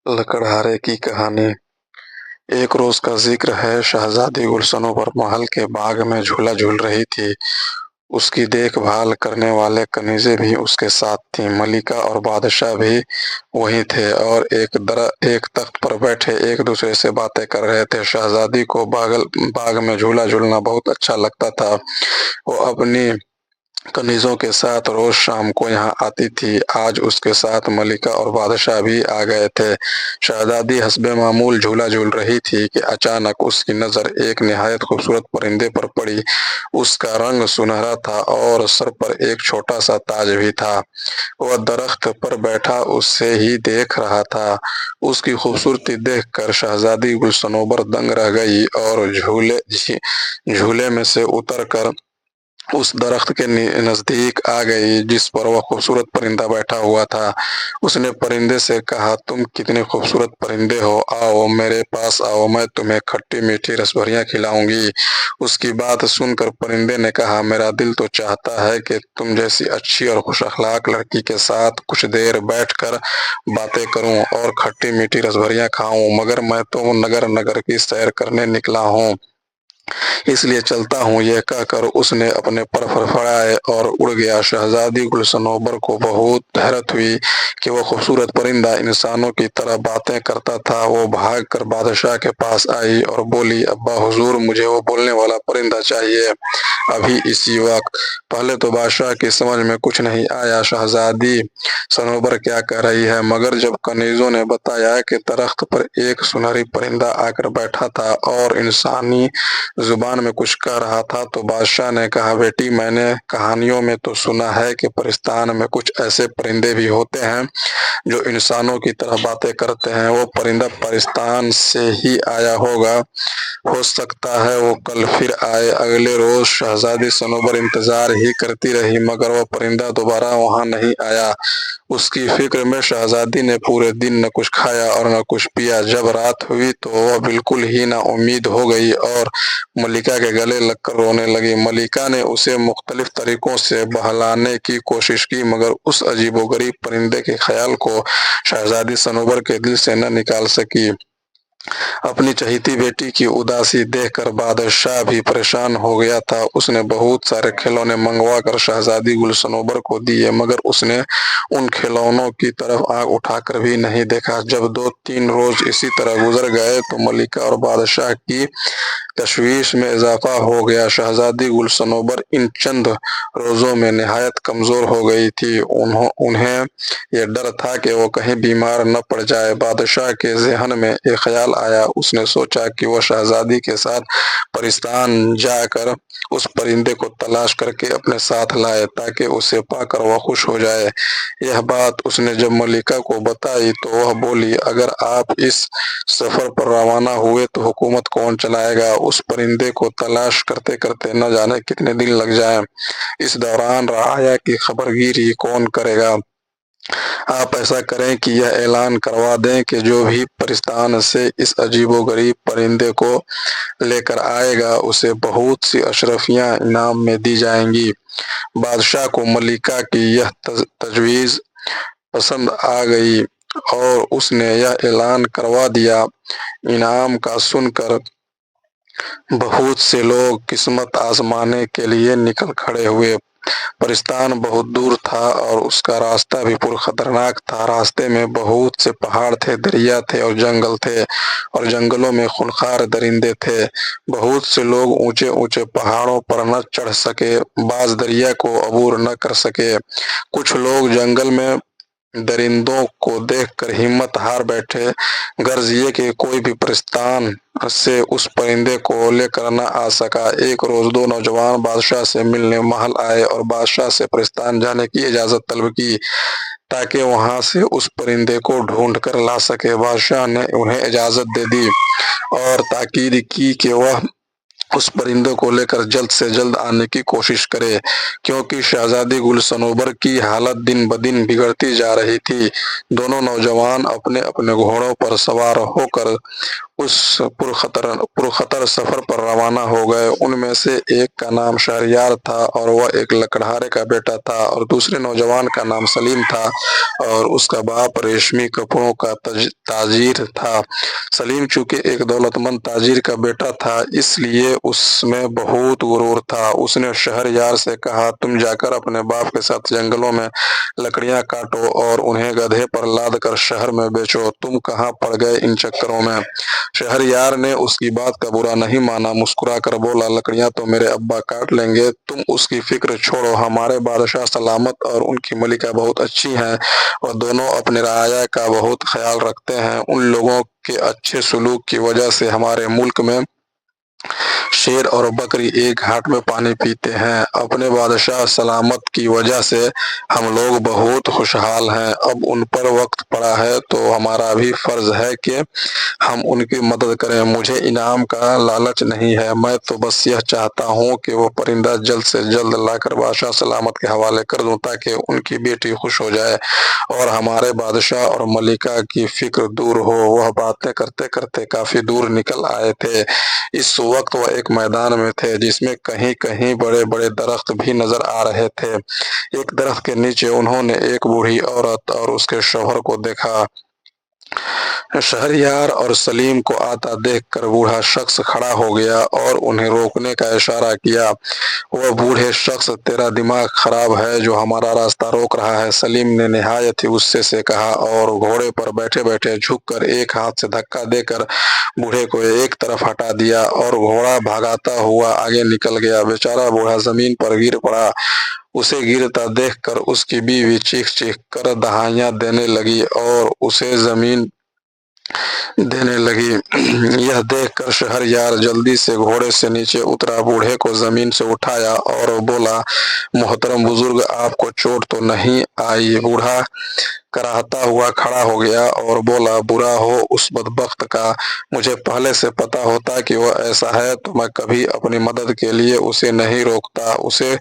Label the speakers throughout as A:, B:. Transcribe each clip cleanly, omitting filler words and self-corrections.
A: लकड़हारे की कहानी। एक रोज का जिक्र है। शहजादी गुलशनों महल के बाग में झूला झूल रही थी। उसकी देखभाल करने वाले कनीज़ें भी उसके साथ थीं। मलिका और बादशाह भी वहीं थे और एक तख्त पर बैठे एक दूसरे से बातें कर रहे थे। शहजादी को बाग में झूला झूलना बहुत अच्छा लगता था। वो अपनी कनीज़ों के साथ रोज शाम को यहाँ आती थी। आज उसके साथ मलिका और बादशाह भी आ गए थे। शहजादी हस्बे मामूल झूला झूल रही थी कि अचानक उसकी नज़र एक निहायत खूबसूरत परिंदे पर पड़ी। उसका रंग सुनहरा था और सर पर एक छोटा सा ताज भी था। वह दरख्त पर बैठा उसे ही देख रहा था। उसकी खूबसूरती देखकर शहजादी गुलसनोबर दंग रह गई और झूले में से उतरकर उस दरख्त के नजदीक आ गई जिस पर वह खूबसूरत परिंदा बैठा हुआ था। उसने परिंदे से कहा, तुम कितने खूबसूरत परिंदे हो, आओ मेरे पास आओ, मैं तुम्हें खट्टी मीठी रसभरियां खिलाऊंगी। उसकी बात सुनकर परिंदे ने कहा, मेरा दिल तो चाहता है कि तुम जैसी अच्छी और खुश अखलाक लड़की के साथ कुछ देर बैठकर बातें करूं और खट्टी मीठी रसभरियां खाऊं, मगर मैं तो नगर नगर की सैर करने निकला हूं, इसलिए चलता हूँ। यह कहकर उसने अपने पर फड़फड़ाए और उड़ गया। शहजादी गुलसनोबर को बहुत हैरत हुई कि वह खूबसूरत परिंदा इंसानों की तरह बातें करता था। वो भागकर बादशाह के पास आई और बोली, अब्बा हुजूर, मुझे वो बोलने वाला परिंदा चाहिए, अभी इसी वक्त। पहले तो बादशाह की समझ में कुछ नहीं आया शहजादी सनोबर क्या कह रही है, मगर जब कनीजों ने बताया कि दरख्त पर एक सुनहरी परिंदा आकर बैठा था और इंसानी जुबान में कुछ कह रहा था, तो बादशाह ने कहा, बेटी, मैंने कहानियों में तो सुना है कि परिस्तान में कुछ ऐसे परिंदे भी होते हैं जो इंसानों की तरह बातें करते हैं। वो परिंदा परिस्तान से ही आया होगा, हो सकता है वो कल फिर आए। अगले रोज शहजादी सनोबर इंतजार ही करती रही, मगर वह परिंदा दोबारा वहां नहीं आया। उसकी फिक्र में शहजादी ने पूरे दिन न कुछ खाया और न कुछ पिया। जब रात हुई तो वह बिल्कुल ही ना उम्मीद हो गई और मलिका के गले लगकर रोने लगी। मलिका ने उसे मुख्तलिफ तरीकों से बहलाने की कोशिश की, मगर उस अजीबोगरीब परिंदे के ख्याल को शहजादी सनोबर के दिल से न निकाल सकी। अपनी चहेती बेटी की उदासी देखकर बादशाह भी परेशान हो गया था। उसने बहुत सारे खिलौने मंगवा कर शहजादी गुलसनोबर को दिए, मगर उसने उन खिलौनों की तरफ आंख उठाकर भी नहीं देखा। जब 2-3 रोज इसी तरह गुजर गए तो मलिका और बादशाह की तशवीश में इजाफा हो गया। शहजादी गुलसनोबर इन चंद रोजों में निहायत कमजोर हो गई थी। उन्हें यह डर था कि वो कहीं बीमार न पड़ जाए। बादशाह के जहन में एक ख्याल आया। उसने सोचा कि वह शहजादी के साथ परिस्तान जाकर उस परिंदे को तलाश करके अपने साथ लाए ताकि उसे पाकर वह खुश हो जाए। यह बात उसने जब मलिका को बताई तो वह बोली, अगर आप इस सफर पर रवाना हुए तो हुकूमत कौन चलाएगा? उस परिंदे को तलाश करते करते न जाने कितने दिन लग जाएं। इस दौरान रआया की खबरगिरी कौन करेगा? आप ऐसा करें कि यह ऐलान करवा दें कि जो भी परिस्तान से इस अजीबोगरीब परिंदे को लेकर आएगा उसे बहुत सी अशरफियां इनाम में दी जाएंगी। बादशाह को मलिका की यह तजवीज़ पसंद आ गई और उसने यह ऐलान करवा दिया। इनाम का सुनकर बहुत से लोग किस्मत आजमाने के लिए निकल खड़े हुए। परिस्तान बहुत दूर था और उसका रास्ता भी पुर खतरनाक था। रास्ते में बहुत से पहाड़ थे, दरिया थे और जंगल थे, और जंगलों में खूंखार दरिंदे थे। बहुत से लोग ऊंचे ऊंचे पहाड़ों पर न चढ़ सके, बाज दरिया को अबूर न कर सके। कुछ लोग जंगल में दरिंदों को देखकर हिम्मत हार बैठे। गर्ज ये कि कोई भी परिस्तान से उस परिंदे को लेकर न आ सका। एक रोज 2 नौजवान बादशाह से मिलने महल आए और बादशाह से परिस्तान जाने की इजाजत तलब की ताकि वहां से उस परिंदे को ढूंढ कर ला सके। बादशाह ने उन्हें इजाजत दे दी और ताकीद की कि वह उस परिंदे को लेकर जल्द से जल्द आने की कोशिश करे, क्योंकि शहजादी गुलसनोबर की हालत दिन ब दिन बिगड़ती जा रही थी। दोनों नौजवान अपने अपने घोड़ों पर सवार होकर उस पुरखतर सफर पर रवाना हो गए। उनमें से एक का नाम शहरयार था और वह एक लकड़हारे का बेटा था, और दूसरे नौजवान का नाम सलीम था और उसका बाप रेशमी कपड़ों का ताजीर था। सलीम चूंकि एक दौलतमंद ताजीर का बेटा था, इसलिए उसमें बहुत गुरूर था। उसने शहरयार से कहा, तुम जाकर अपने बाप के साथ जंगलों में लकड़ियां काटो और उन्हें गधे पर लाद कर शहर में बेचो। तुम कहाँ पड़ गए इन चक्करों में? शहरयार ने उसकी बात का बुरा नहीं माना, मुस्कुरा कर बोला, लकड़ियां तो मेरे अब्बा काट लेंगे, तुम उसकी फिक्र छोड़ो। हमारे बादशाह सलामत और उनकी मलिका बहुत अच्छी हैं और दोनों अपने रआया का बहुत ख्याल रखते हैं। उन लोगों के अच्छे सलूक की वजह से हमारे मुल्क में शेर और बकरी एक घाट में पानी पीते हैं। अपने बादशाह सलामत की वजह से हम लोग बहुत खुशहाल हैं। अब उन पर वक्त पड़ा है तो हमारा भी फर्ज है कि हम उनकी मदद करें। मुझे इनाम का लालच नहीं है, मैं तो बस यह चाहता हूँ कि वो परिंदा जल्द से जल्द लाकर बादशाह सलामत के हवाले कर दूं ताकि उनकी बेटी खुश हो जाए और हमारे बादशाह और मलिका की फिक्र दूर हो। वह बातें करते करते काफी दूर निकल आए थे। इस वक्त वह एक मैदान में थे जिसमें कहीं कहीं बड़े बड़े दरख्त भी नजर आ रहे थे। एक दरख्त के नीचे उन्होंने एक बूढ़ी औरत और उसके शौहर को देखा। शहरयार और सलीम को आता देखकर बूढ़ा शख्स खड़ा हो गया और उन्हें रोकने का इशारा किया। वह बूढ़े शख्स, तेरा दिमाग खराब है जो हमारा रास्ता रोक रहा है, सलीम ने निहायत ही गुस्से से कहा और घोड़े पर बैठे बैठे झुककर एक हाथ से धक्का देकर बूढ़े को एक तरफ हटा दिया और घोड़ा भागाता हुआ आगे निकल गया। बेचारा बूढ़ा जमीन पर गिर पड़ा। उसे गिरता देखकर उसकी बीवी चीख चीख कर दहाइयां देने लगी और उसे जमीन देने लगी। यह देखकर शहरयार जल्दी से घोड़े से नीचे उतरा, बूढ़े को जमीन से उठाया और बोला, मोहतरम बुजुर्ग, आपको चोट तो नहीं आई? बूढ़ा कराहता हुआ खड़ा हो गया और बोला, बुरा हो उस बदबख्त का, मुझे पहले से पता होता कि वह ऐसा है तो मैं कभी अपनी मदद के लिए उसे नहीं रोकता। उसे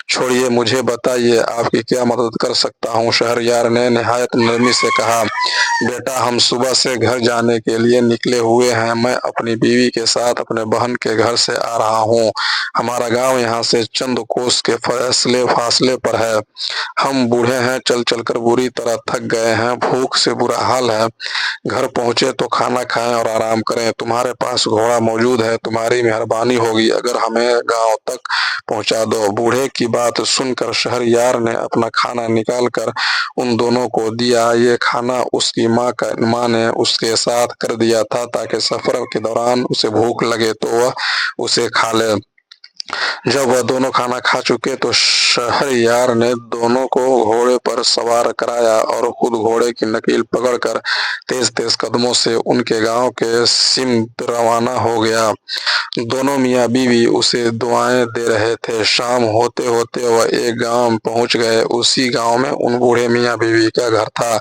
A: छोड़िए, मुझे बताइए आपकी क्या मदद कर सकता हूँ? शहरयार ने निहायत नरमी से कहा, बेटा, हम सुबह से घर जाने के लिए निकले हुए हैं। मैं अपनी बीवी के साथ अपने बहन के घर से आ रहा हूँ। हमारा गांव यहाँ से चंद कोस के फासले पर है। हम बूढ़े हैं, चल चलकर बुरी तरह थक गए हैं, भूख से बुरा हाल है। घर पहुंचे तो खाना खाएं और आराम करें। तुम्हारे पास घोड़ा मौजूद है, तुम्हारी मेहरबानी होगी अगर हमें गांव तक पहुंचा दो। बूढ़े की बात सुनकर शहरयार ने अपना खाना निकाल कर उन दोनों को दिया। ये खाना उसकी माँ ने उसके साथ कर दिया था ताकि सफर के दौरान उसे भूख लगे तो वह उसे खा ले। जब वह दोनों खाना खा चुके तो शहरयार ने दोनों को घोड़े पर सवार कराया और खुद घोड़े की नकील पकड़कर तेज तेज कदमों से उनके गांव के सिमत रवाना हो गया। दोनों मियाँ बीवी उसे दुआएं दे रहे थे। शाम होते होते वह एक गांव में पहुंच गए। उसी गांव में उन बूढ़े मियाँ बीवी का घर था।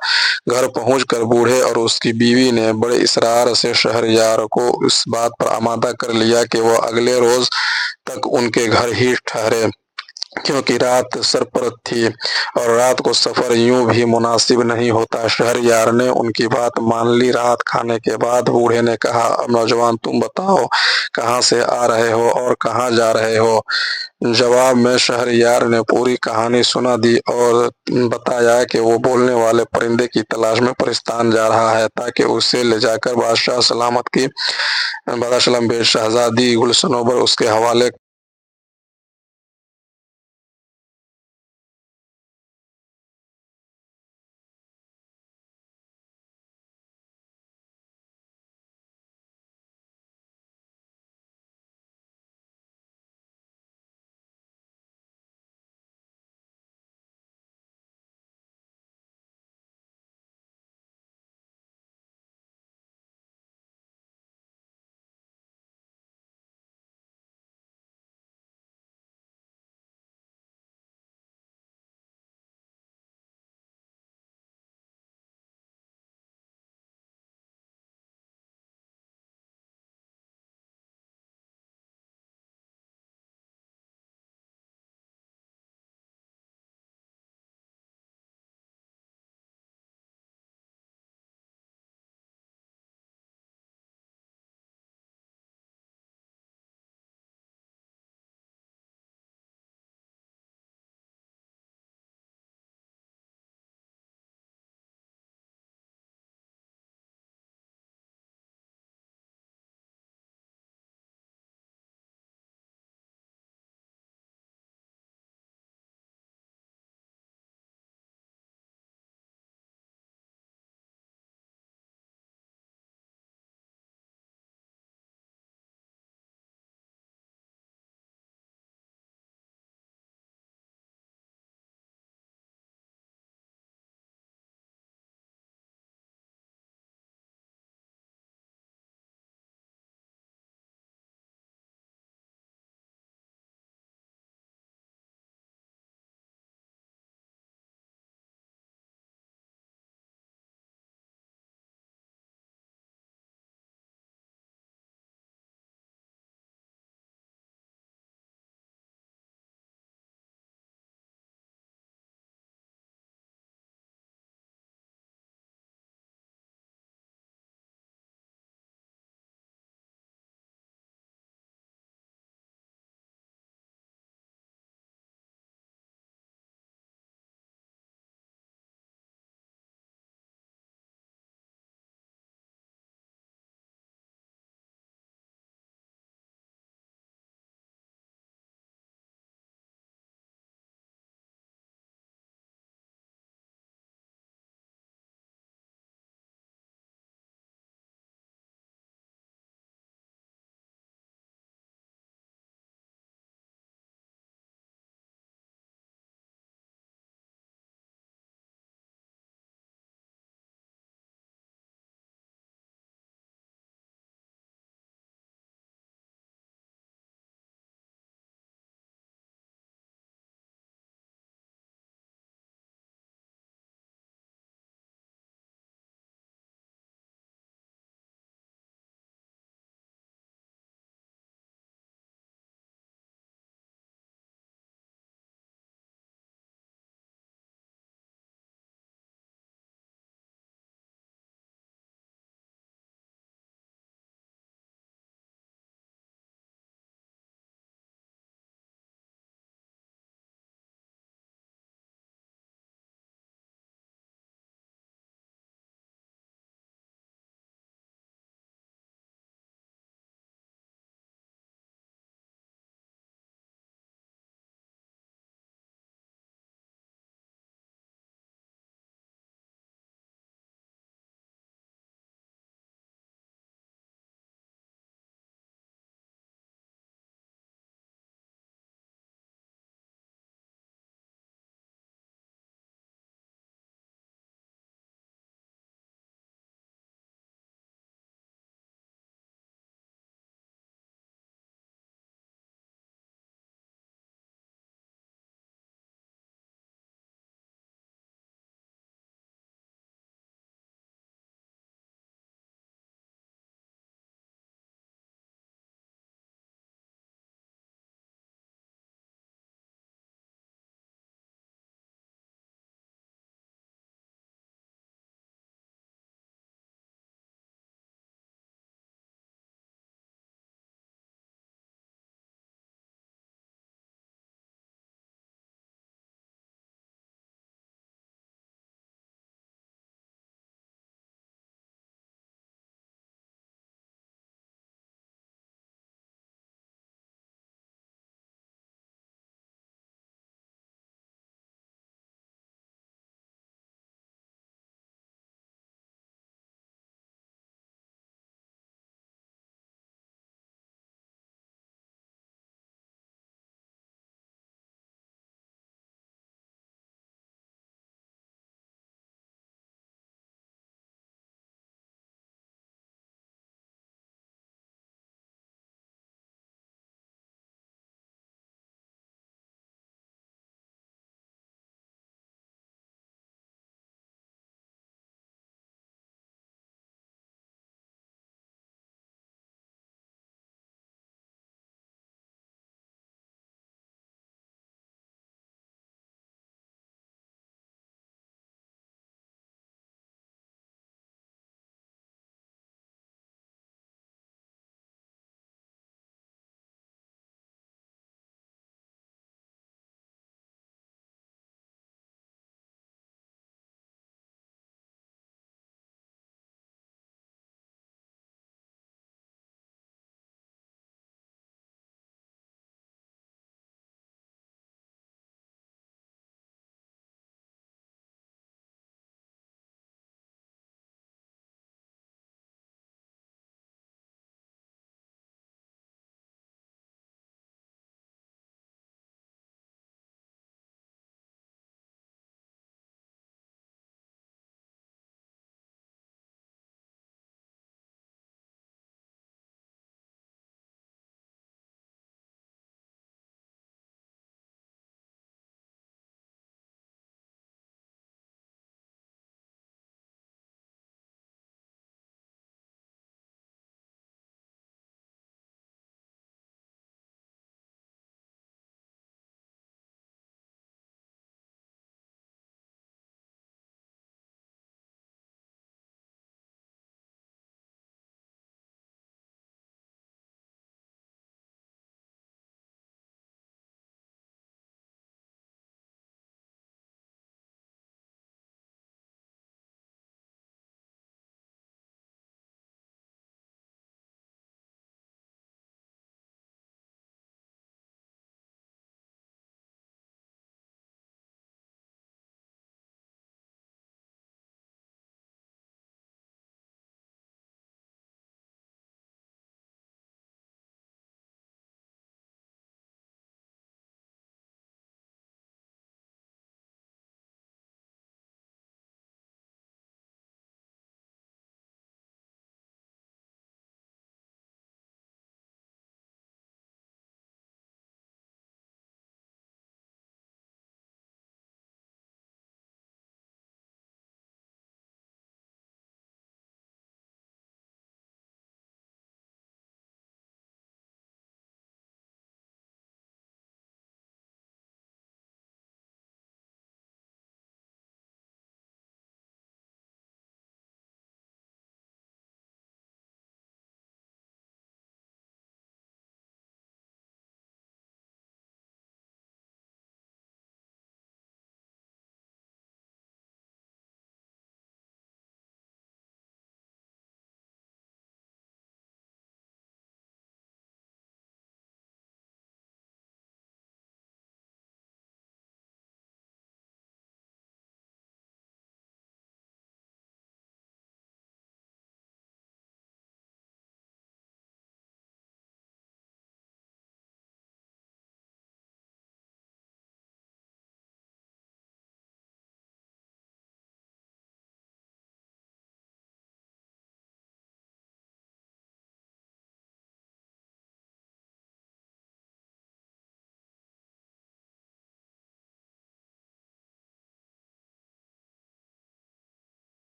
A: घर पहुंचकर बूढ़े और उसकी बीवी ने बड़े इसरार से शहरयार को इस बात पर आमादा कर लिया कि वह अगले रोज तक उनके घर ही ठहरे, क्योंकि रात सरपरद थी और रात को सफर यूं भी मुनासिब नहीं होता। शहरयार ने उनकी बात मान ली। रात खाने के बाद बूढ़े ने कहा, अब नौजवान तुम बताओ, कहाँ से आ रहे हो और कहाँ जा रहे हो? जवाब में शहरयार ने पूरी कहानी सुना दी और बताया कि वो बोलने वाले परिंदे की तलाश में पाकिस्तान जा रहा है ताकि उसे ले जाकर बादशाह सलामत की शहजादी गुलसनोबर उसके हवाले